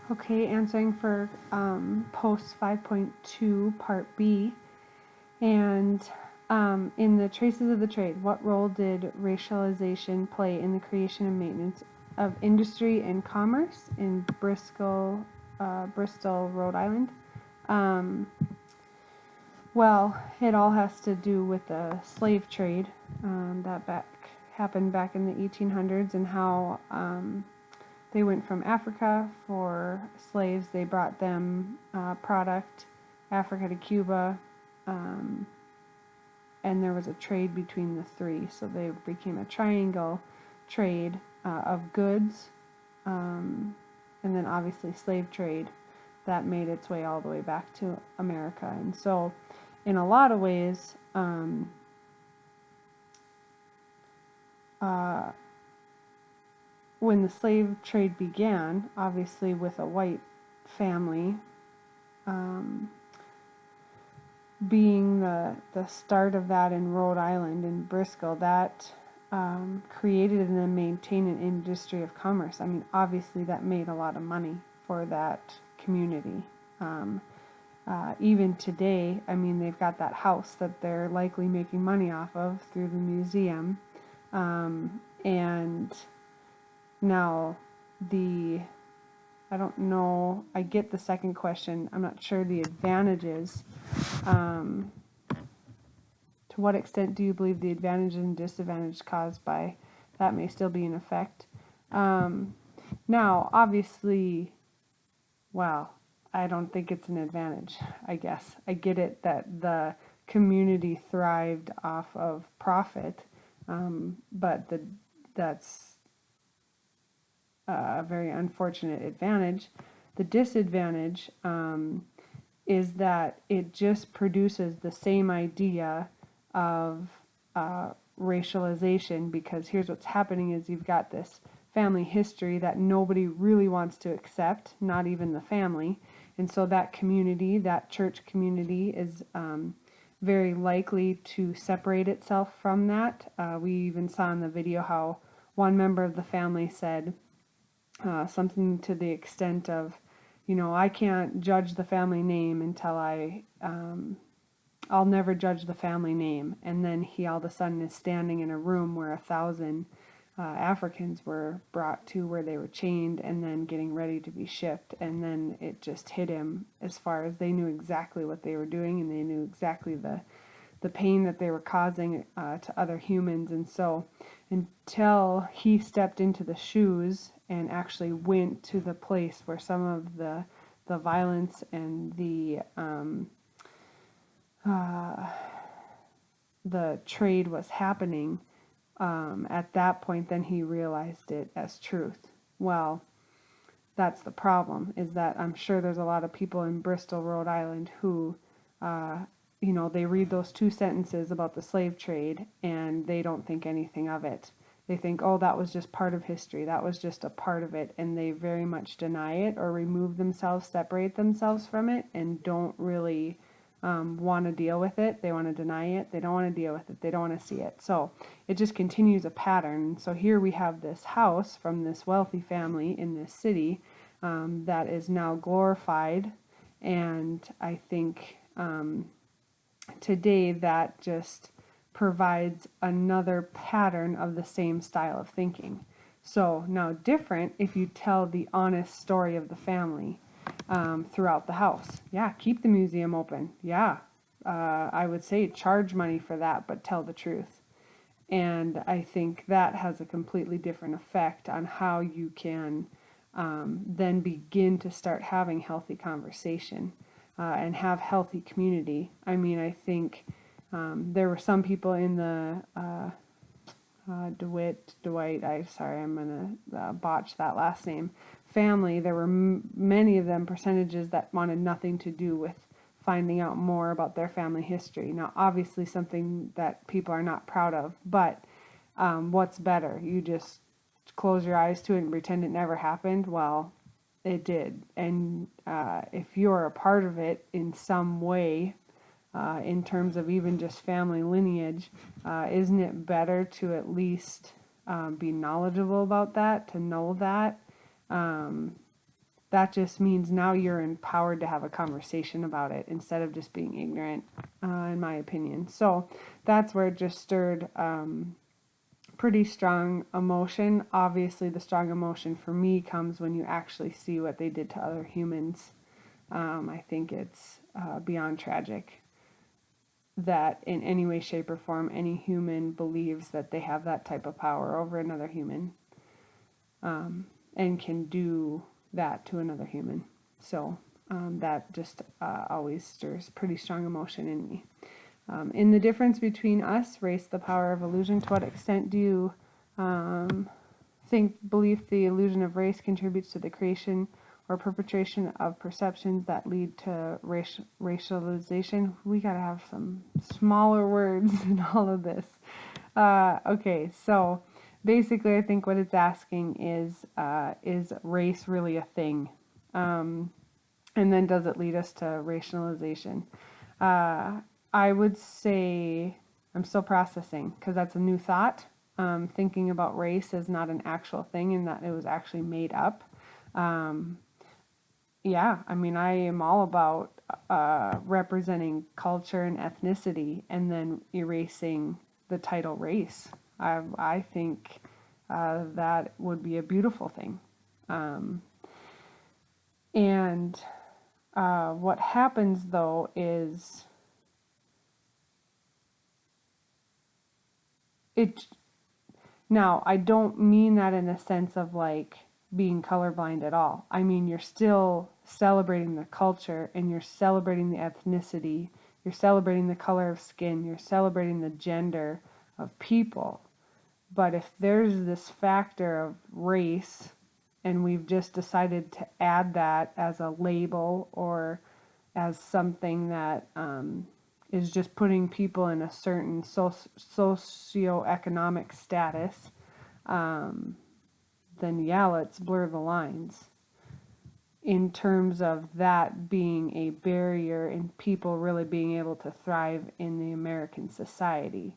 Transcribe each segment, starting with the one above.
Okay, answering for post 5.2 part B. And in the Traces of the Trade, what role did racialization play in the creation and maintenance of industry and commerce in Bristol, Rhode Island? Um, well, it all has to do with the slave trade that happened back in the 1800s, and how they went from Africa for slaves. They brought them product, Africa to Cuba, um, and there was a trade between the three. So they became a triangle trade of goods, and then obviously slave trade that made its way all the way back to America. And so, in a lot of ways, uh, when the slave trade began, obviously with a white family, um, being the start of that in Rhode Island and Bristol, that created and then maintained an industry of commerce. I mean, obviously that made a lot of money for that community. Even today, I mean, they've got that house that they're likely making money off of through the museum. And now I don't know, I get the second question. I'm not sure the advantages. To what extent do you believe the advantage and disadvantage caused by that may still be in effect? Now, obviously, well, I don't think it's an advantage, I guess. I get it that the community thrived off of profit, but that's a very unfortunate advantage. The disadvantage is that it just produces the same idea of racialization, because here's what's happening is you've got this family history that nobody really wants to accept, not even the family. And so that community, that church community, is very likely to separate itself from that. We even saw in the video how one member of the family said something to the extent of, I can't judge the family name until I'll never judge the family name. And then he all of a sudden is standing in a room where 1,000 Africans were brought to, where they were chained and then getting ready to be shipped. And then it just hit him, as far as they knew exactly what they were doing, and they knew exactly the pain that they were causing to other humans. And so until he stepped into the shoes and actually went to the place where some of the violence and the trade was happening, at that point, then he realized it as truth. Well, that's the problem, is that I'm sure there's a lot of people in Bristol, Rhode Island who, they read those two sentences about the slave trade and they don't think anything of it. They think, oh, that was just part of history. That was just a part of it. And they very much deny it or remove themselves, separate themselves from it, and don't really want to deal with it. They want to deny it. They don't want to deal with it. They don't want to see it. So it just continues a pattern. So here we have this house from this wealthy family in this city that is now glorified. And I think today that just provides another pattern of the same style of thinking. So now different if you tell the honest story of the family throughout the house. Yeah, keep the museum open. Yeah, I would say charge money for that, but tell the truth. And I think that has a completely different effect on how you can then begin to start having healthy conversation and have healthy community. I mean, I think there were some people in the Dwight, I'm going to botch that last name, family. There were many of them, percentages, that wanted nothing to do with finding out more about their family history. Now, obviously something that people are not proud of, but what's better? You just close your eyes to it and pretend it never happened? Well, it did. And if you're a part of it in some way, in terms of even just family lineage, isn't it better to at least be knowledgeable about that, to know that? that just means now you're empowered to have a conversation about it instead of just being ignorant, in my opinion. So that's where it just stirred pretty strong emotion. Obviously, the strong emotion for me comes when you actually see what they did to other humans. I think it's beyond tragic that in any way, shape, or form any human believes that they have that type of power over another human, and can do that to another human. So that just always stirs pretty strong emotion in me. In the difference between us, race, the power of illusion, to what extent do you believe the illusion of race contributes to the creation or perpetration of perceptions that lead to racialization? We gotta have some smaller words in all of this. Okay, so basically, I think what it's asking is race really a thing? And then does it lead us to racialization? I would say I'm still processing because that's a new thought. Thinking about race as not an actual thing and that it was actually made up. Yeah, I mean, I am all about representing culture and ethnicity and then erasing the title race. I think that would be a beautiful thing. And what happens though is it. Now, I don't mean that in the sense of like being colorblind at all. I mean, you're still celebrating the culture and you're celebrating the ethnicity, you're celebrating the color of skin, you're celebrating the gender of people. But if there's this factor of race and we've just decided to add that as a label or as something that is just putting people in a certain socioeconomic status, then yeah, let's blur the lines in terms of that being a barrier in people really being able to thrive in the American society.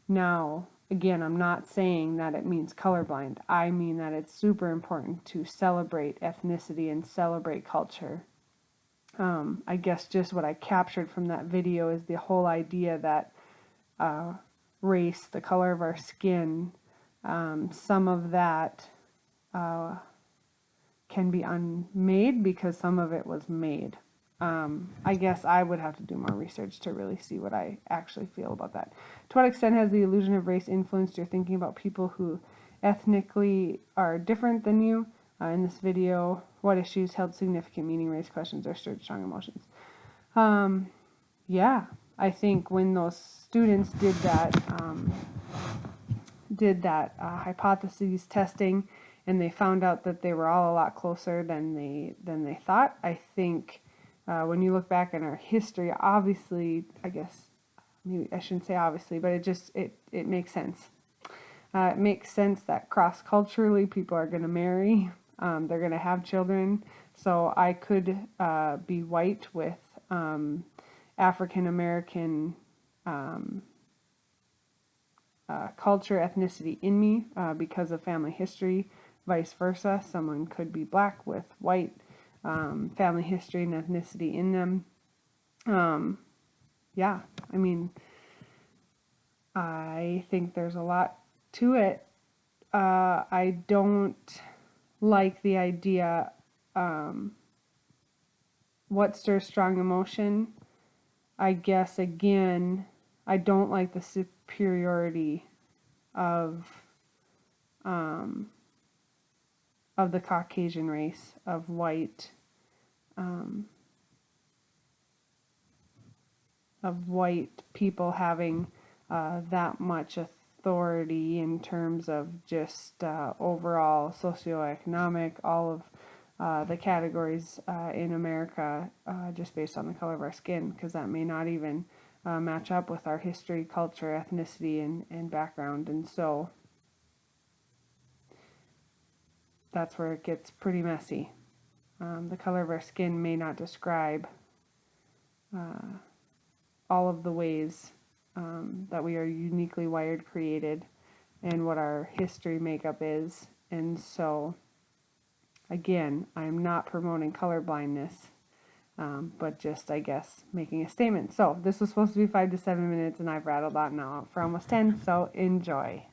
Now, again, I'm not saying that it means colorblind. I mean that it's super important to celebrate ethnicity and celebrate culture. I guess just what I captured from that video is the whole idea that race, the color of our skin, some of that can be unmade because some of it was made. I guess I would have to do more research to really see what I actually feel about that. To what extent has the illusion of race influenced your thinking about people who ethnically are different than you? In this video, what issues held significant meaning, raised questions, or stirred strong emotions? Yeah, I think when those students did that hypotheses testing, and they found out that they were all a lot closer than they thought. I think when you look back in our history, obviously, I guess maybe I shouldn't say obviously, but it makes sense. It makes sense that cross-culturally people are going to marry, they're going to have children. So I could be white with African American culture, ethnicity in me because of family history. Vice versa, someone could be black with white family history and ethnicity in them. Yeah, I mean, I think there's a lot to it. I don't like the idea. What stirs strong emotion? I guess again, I don't like the superiority of the Caucasian race, of white people having that much authority in terms of just overall socioeconomic, all of the categories in America, just based on the color of our skin, because that may not even match up with our history, culture, ethnicity, and background. And so that's where it gets pretty messy. The color of our skin may not describe all of the ways that we are uniquely wired, created, and what our history makeup is. And so Again, I am not promoting colorblindness, but just, I guess, making a statement. So this was supposed to be 5 to 7 minutes, and I've rattled on now for almost 10, so enjoy.